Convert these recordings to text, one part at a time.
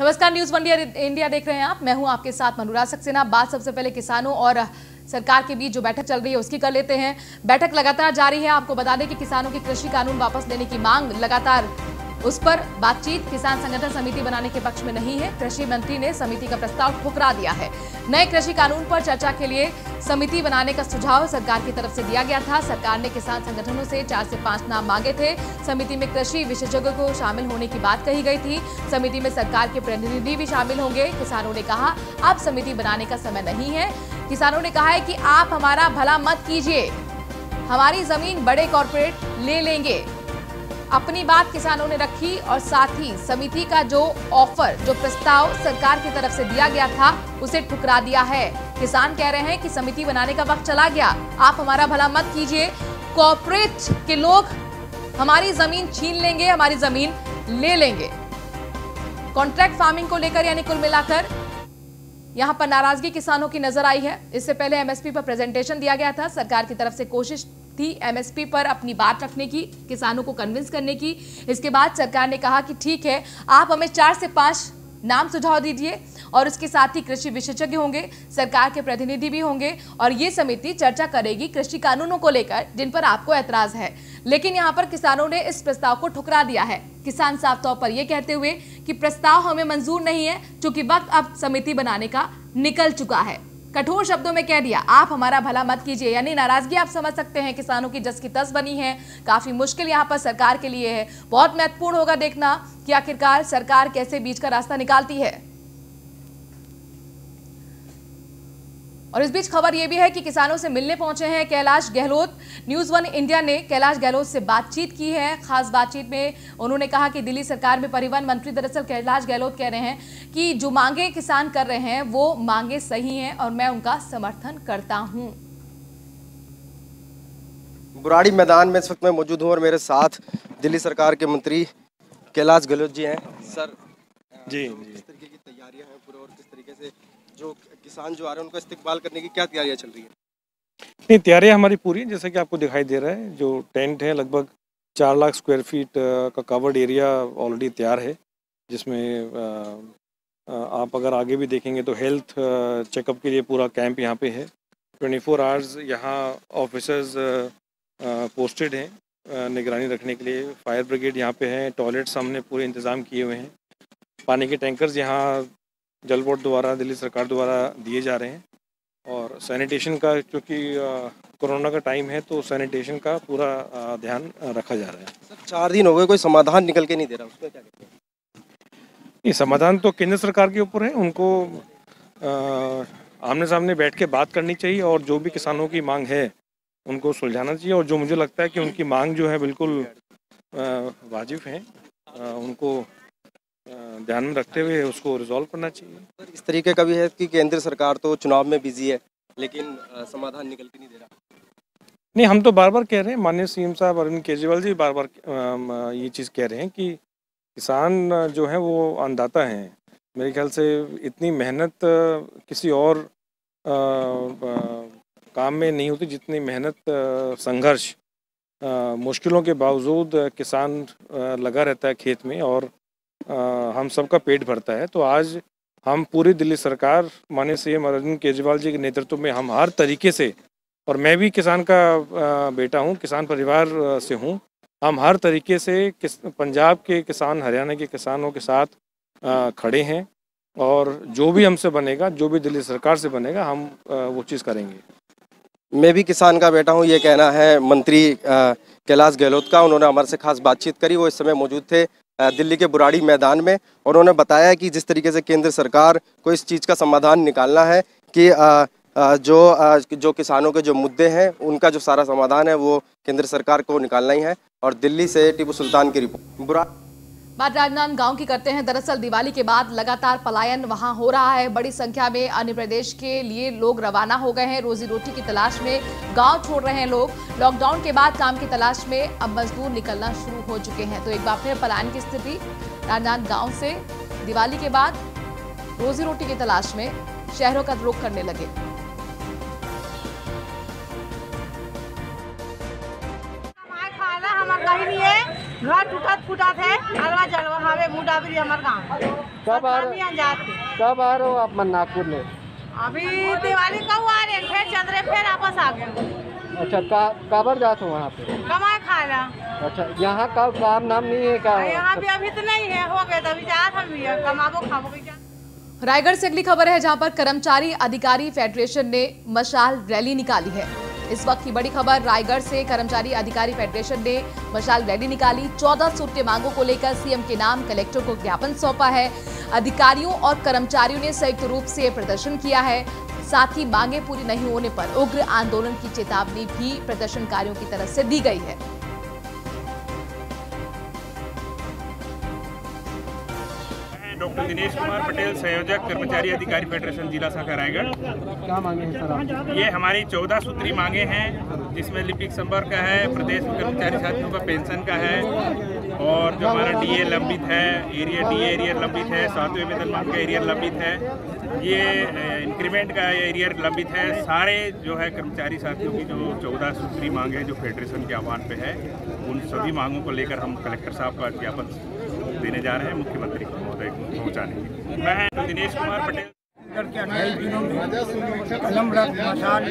नमस्कार, news one India देख रहे हैं आप। मैं हूं आपके साथ मनोराज सक्सेना। बात सबसे पहले किसानों और सरकार के बीच जो बैठक चल रही है उसकी कर लेते हैं। बैठक लगातार जारी है। आपको बता दें कि किसानों की कृषि कानून वापस लेने की मांग लगातार, उस पर बातचीत किसान संगठन समिति बनाने के पक्ष में नहीं है। कृषि मंत्री ने समिति का प्रस्ताव ठुकरा दिया है। नए कृषि कानून पर चर्चा के लिए समिति बनाने का सुझाव सरकार की तरफ से दिया गया था। सरकार ने किसान संगठनों से 4 से 5 नाम मांगे थे। समिति में कृषि विशेषज्ञों को शामिल होने की बात कही गई थी। समिति में सरकार के प्रतिनिधि भी शामिल होंगे। किसानों ने कहा अब समिति बनाने का समय नहीं है। किसानों ने कहा है कि आप हमारा भला मत कीजिए, हमारी जमीन बड़े कॉर्पोरेट ले लेंगे। अपनी बात किसानों ने रखी और साथ ही समिति का जो ऑफर, जो प्रस्ताव सरकार की तरफ से दिया गया था उसे ठुकरा दिया है। किसान कह रहे हैं कि समिति बनाने का वक्त चला गया, आप हमारा भला मत कीजिए। कॉर्पोरेट के लोग हमारी जमीन छीन लेंगे, हमारी जमीन ले लेंगे। कॉन्ट्रैक्ट फार्मिंग को लेकर यानी कुल मिलाकर यहां पर नाराजगी किसानों की नजर आई है। इससे पहले एमएसपी पर प्रेजेंटेशन दिया गया था। सरकार की तरफ से कोशिश थी एमएसपी पर अपनी बात रखने की, किसानों को कन्विंस करने की। इसके बाद सरकार ने कहा कि ठीक है, आप हमें 4 से 5 नाम सुझाव दीजिए और उसके साथ ही कृषि विशेषज्ञ होंगे, सरकार के प्रतिनिधि भी होंगे और ये समिति चर्चा करेगी कृषि कानूनों को लेकर जिन पर आपको ऐतराज है। लेकिन यहाँ पर किसानों ने इस प्रस्ताव को ठुकरा दिया है। किसान साफ तौर पर यह कहते हुए कि प्रस्ताव हमें मंजूर नहीं है, क्योंकि वक्त अब समिति बनाने का निकल चुका है। कठोर शब्दों में कह दिया, आप हमारा भला मत कीजिए। यानी नाराजगी आप समझ सकते हैं किसानों की जस की तस बनी है। काफी मुश्किल यहां पर सरकार के लिए है। बहुत महत्वपूर्ण होगा देखना कि आखिरकार सरकार कैसे बीच का रास्ता निकालती है। और इस बीच खबर यह भी है कि किसानों से मिलने पहुंचे हैं Kailash Gehlot. News one India ने कैलाश गहलोत से बातचीत की है। खास बातचीत में उन्होंने कहा कि दिल्ली सरकार में परिवहन मंत्री, दरअसल कैलाश गहलोत कह रहे हैं कि जो मांगे किसान कर रहे हैं वो मांगे सही हैं और मैं उनका समर्थन करता हूं। बुराड़ी मैदान में इस वक्त मैं मौजूद हूं और मेरे साथ दिल्ली सरकार के मंत्री कैलाश गहलोत जी हैं। सर जी, किस तरीके की तैयारियां हैं पूरे और किस तरीके से जो किसान जो आ रहे हैं उनको इस्तेमाल करने की क्या तैयारियां चल रही है? नहीं, तैयारियां हमारी पूरी हैं। जैसे कि आपको दिखाई दे रहा है, जो टेंट है लगभग 4 लाख स्क्वायर फीट का कवर्ड एरिया ऑलरेडी तैयार है, जिसमें आप अगर आगे भी देखेंगे तो हेल्थ चेकअप के लिए पूरा कैंप यहाँ पे है। 24 आवर्स यहाँ ऑफिसर्स पोस्टेड हैं निगरानी रखने के लिए। फायर ब्रिगेड यहाँ पे है, टॉयलेट्स हमने पूरे इंतज़ाम किए हुए हैं। पानी के टैंकर्स यहाँ जल बोर्ड द्वारा, दिल्ली सरकार द्वारा दिए जा रहे हैं। और सैनिटेशन का, क्योंकि कोरोना का टाइम है तो सैनिटेशन का पूरा ध्यान रखा जा रहा है। सर 4 दिन हो गए, कोई समाधान निकल के नहीं दे रहा, उसमें क्या कहते हैं? ये समाधान तो केंद्र सरकार के ऊपर है। उनको आमने सामने बैठ के बात करनी चाहिए और जो भी किसानों की मांग है उनको सुलझाना चाहिए। और जो मुझे लगता है कि उनकी मांग जो है बिल्कुल वाजिब है, उनको ध्यान में रखते हुए उसको रिजॉल्व करना चाहिए। इस तरीके का भी है कि केंद्र सरकार तो चुनाव में बिजी है, लेकिन समाधान निकल के नहीं दे रहा। नहीं, हम तो बार बार कह रहे हैं, माननीय सीएम साहब अरविंद केजरीवाल जी बार बार ये चीज़ कह रहे हैं कि किसान जो है वो अन्नदाता हैं। मेरे ख्याल से इतनी मेहनत किसी और काम में नहीं होती जितनी मेहनत, संघर्ष, मुश्किलों के बावजूद किसान लगा रहता है खेत में और हम सबका पेट भरता है। तो आज हम पूरी दिल्ली सरकार, माननीय सीएम अरविंद केजरीवाल जी के नेतृत्व में हम हर तरीके से, और मैं भी किसान का बेटा हूं, किसान परिवार से हूं, हम हर तरीके से पंजाब के किसान, हरियाणा के किसानों के साथ खड़े हैं। और जो भी हमसे बनेगा, जो भी दिल्ली सरकार से बनेगा, हम वो चीज़ करेंगे। मैं भी किसान का बेटा हूं, ये कहना है मंत्री कैलाश गहलोत का। उन्होंने हमारे से खास बातचीत करी। वो इस समय मौजूद थे दिल्ली के बुराड़ी मैदान में और उन्होंने बताया कि जिस तरीके से केंद्र सरकार को इस चीज़ का समाधान निकालना है कि जो किसानों के जो मुद्दे हैं उनका जो सारा समाधान है वो केंद्र सरकार को निकालना ही है। और दिल्ली से टीपू सुल्तान की रिपोर्ट। बात राजनांदगांव की करते हैं। दरअसल दिवाली के बाद लगातार पलायन वहां हो रहा है। बड़ी संख्या में अन्य प्रदेश के लिए लोग रवाना हो गए हैं। रोजी रोटी की तलाश में गांव छोड़ रहे हैं लोग। लॉकडाउन के बाद काम की तलाश में अब मजदूर निकलना शुरू हो चुके हैं। तो एक बार फिर पलायन की स्थिति राजनांदगांव से दिवाली के बाद रोजी रोटी की तलाश में शहरों का रुख करने लगे। घर टूटत फूटत है, अलवा जलवा हवे मुडाबरी हमार गाँव। कब आ रहे हो आप नागपुर में? अभी दिवाली का हुआ रे, फिर चंद्रे फिर वापस आ गए। अच्छा, काबर जात हो वहाँ पे? कमाए खाला। अच्छा, यहाँ का काम नाम नहीं है क्या? यहाँ पे अभी तो नहीं है, हो गए तो अभी जात हम भी कमाबो खाबो के जा। रायगढ़ से अगली खबर है, जहां पर कर्मचारी अधिकारी फेडरेशन ने मशाल रैली निकाली है। इस वक्त की बड़ी खबर रायगढ़ से, कर्मचारी अधिकारी फेडरेशन ने मशाल रैली निकाली। 14 सूत्रीय मांगों को लेकर सीएम के नाम कलेक्टर को ज्ञापन सौंपा है। अधिकारियों और कर्मचारियों ने संयुक्त रूप से प्रदर्शन किया है। साथ ही मांगे पूरी नहीं होने पर उग्र आंदोलन की चेतावनी भी प्रदर्शनकारियों की तरफ से दी गई है। डॉक्टर दिनेश कुमार पटेल, संयोजक कर्मचारी अधिकारी फेडरेशन जिला शाखा रायगढ़। क्या मांगे हैं सर आप? ये हमारी 14 सूत्री मांगे हैं, जिसमें लिपिक संपर्क का है, प्रदेश में कर्मचारी साथियों का पेंशन का है, और जो हमारा डीए लंबित है, एरियर लंबित है, 7वें वेतनमान का एरियर लंबित है, ये इंक्रीमेंट का एरियर लंबित है। सारे जो है कर्मचारी साथियों की जो 14 सूत्री मांगे जो फेडरेशन के आह्वान पे है, उन सभी मांगों को लेकर हम कलेक्टर साहब का ज्ञापन देने जा रहे हैं मुख्यमंत्री महोदय को पहुँचाने के लिए। मैं दिनेश कुमार पटेल। के 28 दिनों में कलम रख मशाल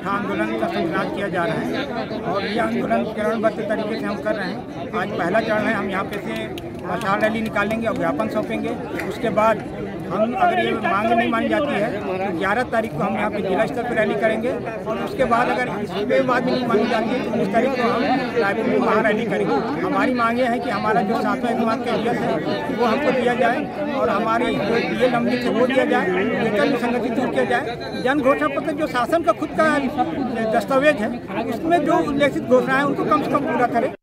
आंदोलन का संचालन किया जा रहा है और ये आंदोलन चरणबद्ध तरीके से हम कर रहे हैं। आज पहला चरण है, हम यहाँ पे से मशाल रैली निकालेंगे और ज्ञापन सौंपेंगे। उसके बाद हम अगर ये मांग नहीं मानी जाती है तो 11 तारीख को हम यहाँ पे जिला स्तर पर रैली करेंगे और उसके बाद अगर इसके बाद भी नहीं मानी जाती है तो 19 तारीख को हम रायपुर में वहाँ रैली करेंगे। हमारी मांग ये है कि हमारा जो 7वां वेतनमान का एरियर है वो हमको दिया जाए और हमारी जो डीए लंबित है वो दिया जाए, वेतन विसंगति दूर किया जाए। जन घोषणा पत्र जो शासन का खुद का दस्तावेज है उसमें जो उल्लेखित घोषणाएं उनको कम से कम पूरा करें।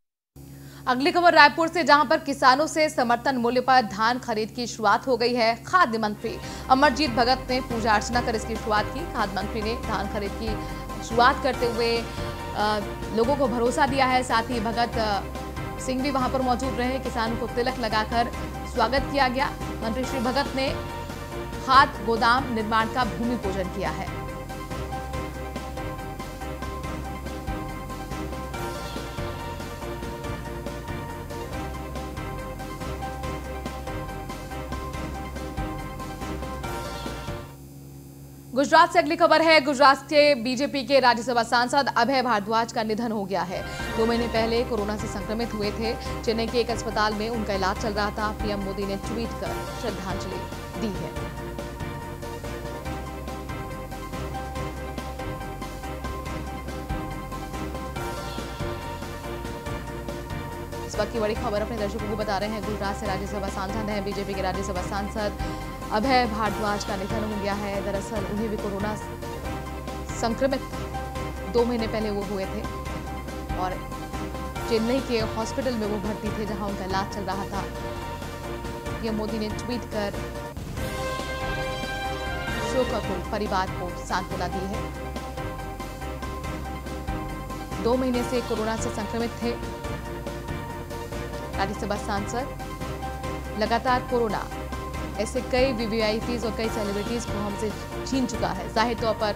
अगली खबर रायपुर से, जहां पर किसानों से समर्थन मूल्य पर धान खरीद की शुरुआत हो गई है। खाद्य मंत्री अमरजीत भगत ने पूजा अर्चना कर इसकी शुरुआत की। खाद्य मंत्री ने धान खरीद की शुरुआत करते हुए लोगों को भरोसा दिया है। साथ ही भगत सिंह भी वहां पर मौजूद रहे। किसानों को तिलक लगाकर स्वागत किया गया। मंत्री श्री भगत ने खाद गोदाम निर्माण का भूमि पूजन किया है। गुजरात से अगली खबर है। गुजरात के बीजेपी के राज्यसभा सांसद अभय भारद्वाज का निधन हो गया है। 2 महीने पहले कोरोना से संक्रमित हुए थे। चेन्नई के एक अस्पताल में उनका इलाज चल रहा था। पीएम मोदी ने ट्वीट कर श्रद्धांजलि दी है। इस वक्त की बड़ी खबर अपने दर्शकों को बता रहे हैं। गुजरात से राज्यसभा सांसद हैं बीजेपी के राज्यसभा सांसद अभय भारद्वाज का निधन हो गया है। दरअसल उन्हें भी कोरोना संक्रमित 2 महीने पहले वो हुए थे और चेन्नई के हॉस्पिटल में वो भर्ती थे, जहां उनका इलाज चल रहा था। पीएम मोदी ने ट्वीट कर शोकाकुल परिवार को सांत्वना दी है। 2 महीने से कोरोना से संक्रमित थे राज्यसभा सांसद। लगातार कोरोना ऐसे कई वीवीआईपीज और कई सेलिब्रिटीज को हमसे छीन चुका है। जाहिर तौर पर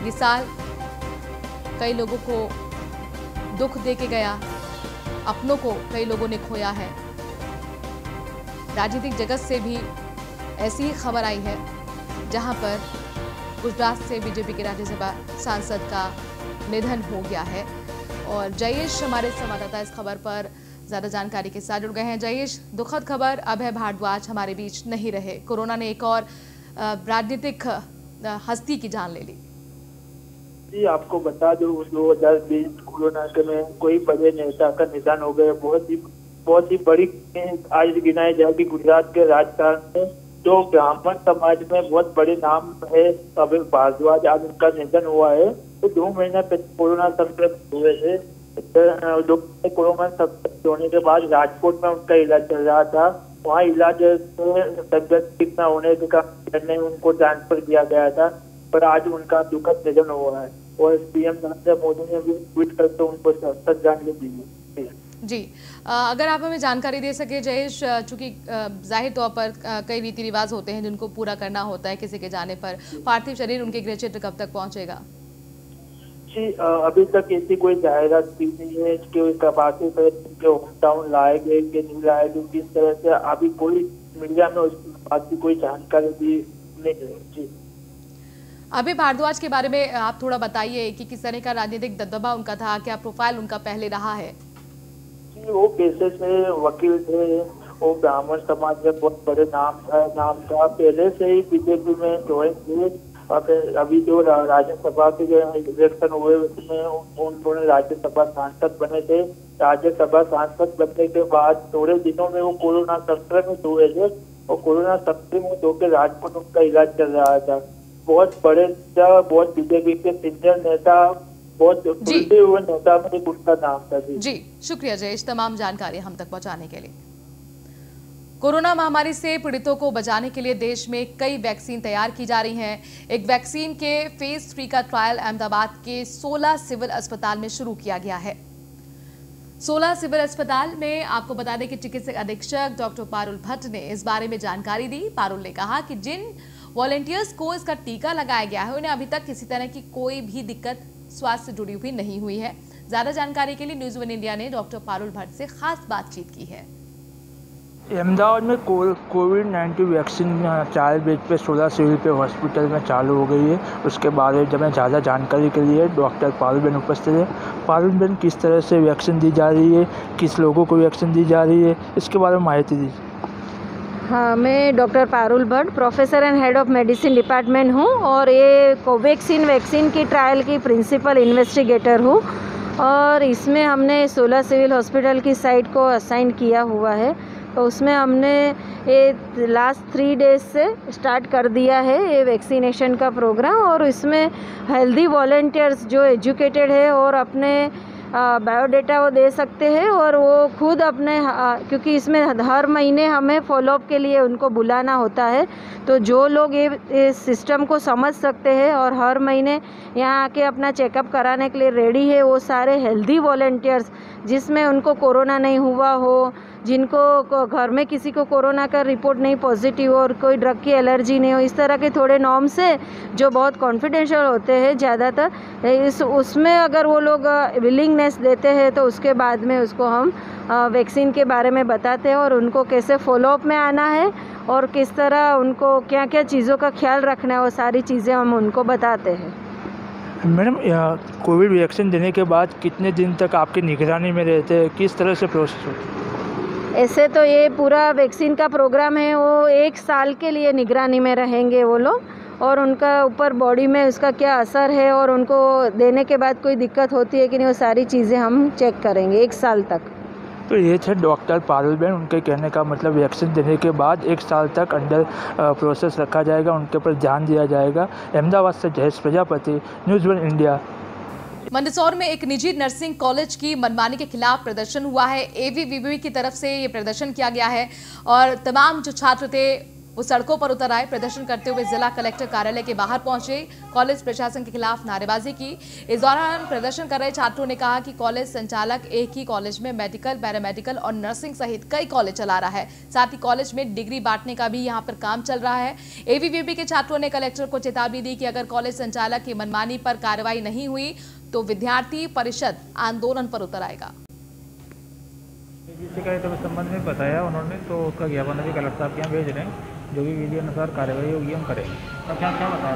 ये साल कई लोगों को दुख दे के गया, अपनों को कई लोगों ने खोया है। राजनीतिक जगत से भी ऐसी ही खबर आई है, जहां पर गुजरात से बीजेपी के राज्यसभा सांसद का निधन हो गया है। और जयेश हमारे संवाददाता इस खबर पर ज्यादा जानकारी के साथ जुड़ गए हैं। जयेश, दुखद खबर, अभय भारद्वाज हमारे बीच नहीं रहे। कोरोना ने एक और राजनीतिक हस्ती की जान ले ली। जी, आपको बता दो 2020 कोरोना के में कोई बड़े नेता का निधन हो गया। बहुत ही बड़ी आज गिनाई जाएगी गुजरात के राजकारण में। जो ब्राह्मण समाज में बहुत बड़े नाम है अभय भारद्वाज, आज उनका निधन हुआ है। तो 2 महीने पहले कोरोना संक्रमित हुए थे। कोरोना संक्रमित होने के बाद राजकोट में उनका इलाज चल रहा था। वहाँ इलाज तबियत ठीक न होने के कारण उनको ट्रांसफर किया गया था, पर आज उनका दुखद निधन हुआ है और पीएम नरेंद्र मोदी ने भी ट्वीट करके उनको श्रद्धांजलि दी है। जी, अगर आप हमें जानकारी दे सके जयेश, चूंकि जाहिर तौर पर कई रीति रिवाज होते हैं जिनको पूरा करना होता है किसी के जाने पर, पार्थिव शरीर उनके गृह क्षेत्र कब तक पहुंचेगा? जी अभी तक ऐसी कोई जाहिरात की नहीं है कि प्रवासी के होम टाउन लाए गए कि नहीं लाए गए, किस तरह से अभी कोई मीडिया में उस बात की कोई जानकारी दी नहीं है। जी अभी भारद्वाज के बारे में आप थोड़ा बताइए कि किस तरह का राजनीतिक दबदबा उनका था, क्या प्रोफाइल उनका पहले रहा है? जी वो पेशे से वकील थे, वो ब्राह्मण समाज में बहुत बड़े नाम था, पहले से ही बीजेपी में ज्वाइन थे। और फिर अभी जो राज्यसभा के जो इलेक्शन हुए उसमें उन्होंने राज्यसभा सांसद बने थे। राज्यसभा सांसद बनने के बाद थोड़े दिनों में वो कोरोना संक्रमित हुए थे और कोरोना संक्रमित होकर राजकोट उनका इलाज चल रहा था। बहुत बड़े नेता, बहुत बीजेपी के सीनियर नेता, बहुत उभरते हुए नेता में एक उनका नाम था। जी शुक्रिया जयेश, तमाम जानकारी हम तक पहुंचाने के लिए। कोरोना महामारी से पीड़ितों को बचाने के लिए देश में कई वैक्सीन तैयार की जा रही हैं। एक वैक्सीन के फेज 3 का ट्रायल अहमदाबाद के 16 सिविल अस्पताल में शुरू किया गया है। 16 सिविल अस्पताल में आपको बता दें कि चिकित्सक अधीक्षक डॉक्टर पारुल भट्ट ने इस बारे में जानकारी दी। पारुल ने कहा कि जिन वॉलंटियर्स को इसका टीका लगाया गया है उन्हें अभी तक किसी तरह की कोई भी दिक्कत स्वास्थ्य से जुड़ी हुई नहीं हुई है। ज्यादा जानकारी के लिए न्यूज़ 1 इंडिया ने डॉक्टर पारुल भट्ट से खास बातचीत की है। अहमदाबाद में कोविड-19 वैक्सीन ट्रायल बेस पे 16 सिविल पे हॉस्पिटल में चालू हो गई है। उसके बारे में ज़्यादा जानकारी के लिए डॉक्टर पारुल उपस्थित है। पारुल किस तरह से वैक्सीन दी जा रही है, किस लोगों को वैक्सीन दी जा रही है, इसके बारे में माहिती दीजिए। हाँ, मैं doctor Parul Bhatt, professor and head of medicine department हूँ और ये कोवैक्सीन वैक्सीन की ट्रायल की प्रिंसिपल इन्वेस्टिगेटर हूँ। और इसमें हमने 16 सिविल हॉस्पिटल की साइट को असाइन किया हुआ है। तो उसमें हमने ये लास्ट 3 डेज से स्टार्ट कर दिया है ये वैक्सीनेशन का प्रोग्राम। और इसमें हेल्दी वॉलंटियर्स जो एजुकेटेड है और अपने बायोडेटा वो दे सकते हैं और वो खुद अपने क्योंकि इसमें हर महीने हमें फॉलोअप के लिए उनको बुलाना होता है। तो जो लोग ये सिस्टम को समझ सकते हैं और हर महीने यहाँ आके अपना चेकअप कराने के लिए रेडी है, वो सारे हेल्दी वॉलंटियर्स जिसमें उनको कोरोना नहीं हुआ हो, जिनको घर में किसी को कोरोना का रिपोर्ट नहीं पॉजिटिव और कोई ड्रग की एलर्जी नहीं हो, इस तरह के थोड़े नॉर्म्स है जो बहुत कॉन्फिडेंशियल होते हैं ज़्यादातर। उसमें अगर वो लोग विलिंगनेस देते हैं तो उसके बाद में उसको हम वैक्सीन के बारे में बताते हैं और उनको कैसे फॉलोअप में आना है और किस तरह उनको क्या क्या चीज़ों का ख्याल रखना है, वो सारी चीज़ें हम उनको बताते हैं। मैडम, कोविड वैक्सीन देने के बाद कितने दिन तक आपकी निगरानी में रहते हैं, किस तरह से प्रोसेस होता है? ऐसे तो ये पूरा वैक्सीन का प्रोग्राम है, वो 1 साल के लिए निगरानी में रहेंगे वो लोग और उनका ऊपर बॉडी में उसका क्या असर है और उनको देने के बाद कोई दिक्कत होती है कि नहीं, वो सारी चीज़ें हम चेक करेंगे 1 साल तक। तो ये थे डॉक्टर पारुल बहन, उनके कहने का मतलब वैक्सीन देने के बाद 1 साल तक अंडर प्रोसेस रखा जाएगा, उनके ऊपर ध्यान दिया जाएगा। अहमदाबाद से जयेश प्रजापति, न्यूज़ 1 इंडिया। मंदसौर में एक निजी नर्सिंग कॉलेज की मनमानी के खिलाफ प्रदर्शन हुआ है। एवीवीबी की तरफ से ये प्रदर्शन किया गया है और तमाम जो छात्र थे वो सड़कों पर उतर आए। प्रदर्शन करते हुए जिला कलेक्टर कार्यालय के बाहर पहुंचे, कॉलेज प्रशासन के खिलाफ नारेबाजी की। इस दौरान प्रदर्शन कर रहे छात्रों ने कहा कि कॉलेज संचालक एक ही कॉलेज में मेडिकल, पैरामेडिकल और नर्सिंग सहित कई कॉलेज चला रहा है। साथ ही कॉलेज में डिग्री बांटने का भी यहाँ पर काम चल रहा है। एवीवीबी के छात्रों ने कलेक्टर को चेतावनी दी कि अगर कॉलेज संचालक की मनमानी पर कार्रवाई नहीं हुई तो विद्यार्थी परिषद आंदोलन पर उतर आएगा। शिकायत के संबंध में बताया उन्होंने, तो उसका ज्ञापन अभी कलेक्टर साहब के यहाँ भेज रहे हैं। जो भी विधि अनुसार कार्रवाई होगी हम करेंगे। तो क्या क्या बताया,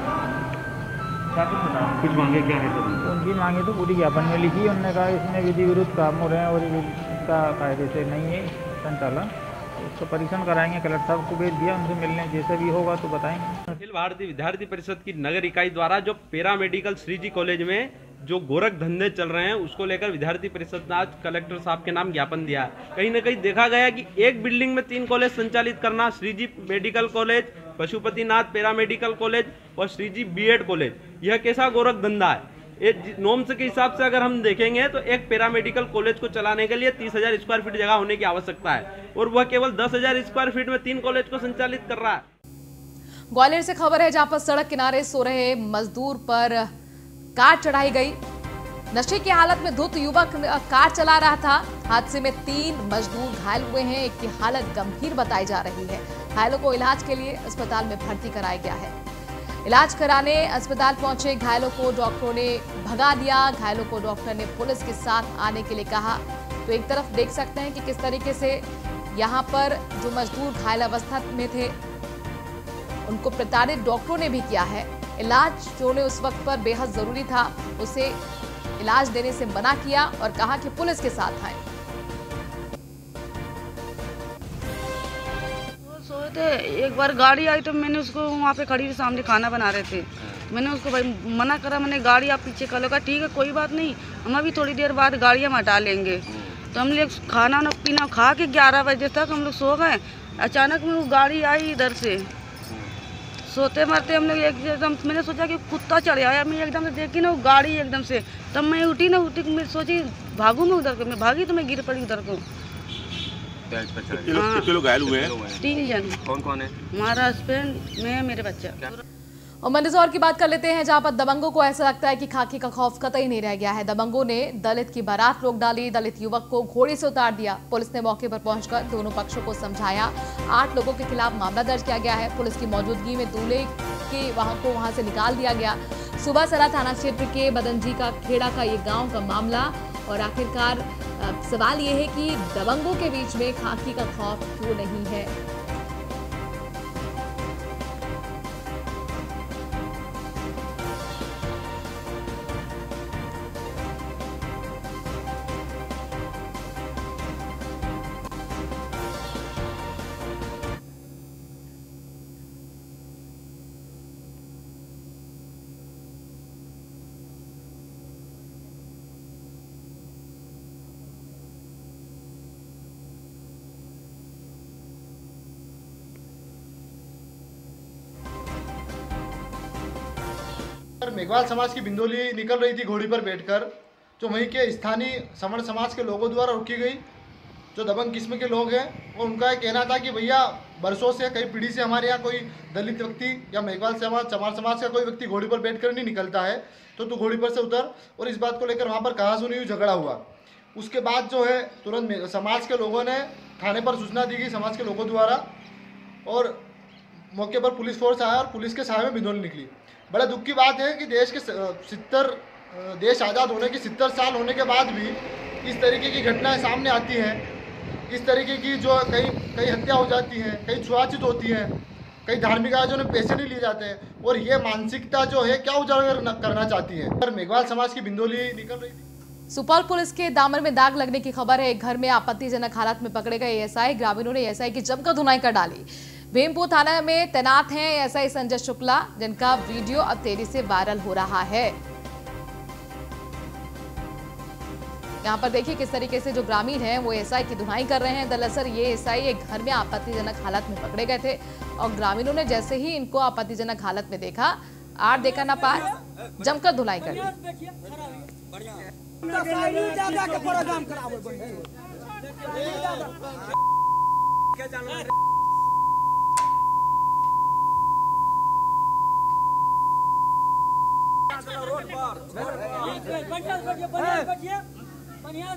क्या कुछ बताया, कुछ मांगे क्या है? तो उनकी मांगे तो पूरी ज्ञापन में लिखी। उन्होंने कहा इसमें विधि विरुद्ध काम हो रहे हैं और इसका कायदे से नहीं है संचालन, उसको परीक्षण कराएंगे। कलेक्टर साहब को भेज दिया, उनसे मिलने जैसे भी होगा तो बताएंगे। अखिल भारतीय विद्यार्थी परिषद की नगर इकाई द्वारा जो पैरामेडिकल श्रीजी कॉलेज में जो गोरख धंधे चल रहे हैं उसको लेकर विद्यार्थी परिषद ने आज कलेक्टर साहब के नाम ज्ञापन दिया। कहीं न कहीं देखा गया कि एक बिल्डिंग में 3 कॉलेज संचालित करना, Shriji medical college, Pashupatinath paramedical college और श्रीजी बीएड कॉलेज, यह कैसा गोरख धंधा है? एक नॉर्म्स के हिसाब से अगर हम देखेंगे तो एक पैरामेडिकल कॉलेज को चलाने के लिए 30,000 स्क्वायर फीट जगह होने की आवश्यकता है और वह केवल 10,000 स्क्वायर फीट में 3 कॉलेज को संचालित कर रहा है। ग्वालियर से खबर है जहां पर सड़क किनारे सो रहे मजदूर पर कार चढ़ाई गई। नशे की हालत में धुत युवक कार चला रहा था। हादसे में 3 मजदूर घायल हुए हैं, एक की हालत गंभीर बताई जा रही है। घायलों को इलाज के लिए अस्पताल में भर्ती कराया गया है। इलाज कराने अस्पताल पहुंचे घायलों को डॉक्टरों ने भगा दिया। घायलों को डॉक्टर ने पुलिस के साथ आने के लिए कहा। तो एक तरफ देख सकते हैं कि किस तरीके से यहाँ पर जो मजदूर घायल अवस्था में थे उनको प्रताड़ित डॉक्टरों ने भी किया है। इलाज जो उन्हें उस वक्त पर बेहद जरूरी था उसे इलाज देने से मना किया और कहा कि पुलिस के साथ आए। सोए थे, एक बार गाड़ी आई तो मैंने उसको वहाँ पे खड़ी थी, सामने खाना बना रहे थे। मैंने उसको भाई मना करा, मैंने गाड़ी आप पीछे कर लो। कहा ठीक है कोई बात नहीं, हम अभी थोड़ी देर बाद गाड़ी हम हटा लेंगे। तो हम लोग खाना ना पीना खा के 11 बजे तक हम लोग सो गए। अचानक में वो गाड़ी आई इधर से, सोते मरते हम लोग एकदम मैंने सोचा कि कुत्ता चढ़ आया। मैं एकदम से देखी ना वो गाड़ी एकदम से, तब मैं उठी मैं सोची भागू मैं उधर को, मैं भागी तो मैं गिर पड़ी उधर को। कितने लोग घायल हुए हैं? 3 जन। कौन कौन है? हमारा हस्बैंड, मैं, मेरे बच्चा। और मंदसौर की बात कर लेते हैं, जहां पर दबंगों को ऐसा लगता है कि खाकी का खौफ कतई नहीं रह गया है। दबंगों ने दलित की बारात रोक डाली, दलित युवक को घोड़े से उतार दिया। पुलिस ने मौके पर पहुंचकर दोनों पक्षों को समझाया। 8 लोगों के खिलाफ मामला दर्ज किया गया है। पुलिस की मौजूदगी में दूल्हे के वहां से निकाल दिया गया। सुबह सरा थाना क्षेत्र के बदनजी का खेड़ा का ये गाँव का मामला। और आखिरकार सवाल ये है कि दबंगों के बीच में खाकी का खौफ क्यों नहीं है। मेघवाल समाज की बिंदोली निकल रही थी घोड़ी पर बैठकर, जो वहीं के स्थानीय सवर्ण समाज के लोगों द्वारा रुकी गई, जो दबंग किस्म के लोग हैं। और उनका ये कहना था कि भैया बरसों से, कई पीढ़ी से हमारे यहाँ कोई दलित व्यक्ति या मेघवाल समाज, चमार समाज का कोई व्यक्ति घोड़ी पर बैठकर नहीं निकलता है, तो तू घोड़ी पर से उतर। और इस बात को लेकर वहाँ पर कहा सुनी हुई झगड़ा हुआ। उसके बाद जो है तुरंत समाज के लोगों ने थाने पर सूचना दी गई समाज के लोगों द्वारा, और मौके पर पुलिस फोर्स आया और पुलिस के सहाय में बिंदोली निकली। बड़ा दुख की बात है कि देश आज़ाद होने के 70 साल होने के बाद भी इस तरीके की घटनाएं सामने आती हैं। इस तरीके की जो कई हत्या हो जाती हैं, कई छुआछूत होती हैं, कई धार्मिक आयोजनों में पैसे नहीं लिए जाते हैं। और ये मानसिकता जो है क्या उजागर करना चाहती है। पर मेघवाल समाज की बिंदोली निकल रही थी। सुपौल पुलिस के दामन में दाग लगने की खबर है। एक घर में आपत्तिजनक हालत में पकड़े गए एएसआई। ग्रामीणों ने एएसआई की जमकर धुनाई कर डाली। भीमपुर थाना में तैनात हैं एएसआई संजय शुक्ला, जिनका वीडियो अब तेजी से वायरल हो रहा है। यहाँ पर देखिए किस तरीके से जो ग्रामीण हैं वो एएसआई की धुनाई कर रहे हैं। दरअसल ये एएसआई एक घर में आपत्तिजनक हालत में पकड़े गए थे और ग्रामीणों ने जैसे ही इनको आपत्तिजनक हालत में देखा, आड़ देखा ना पाए, जमकर धुनाई कर दी। बढ़िया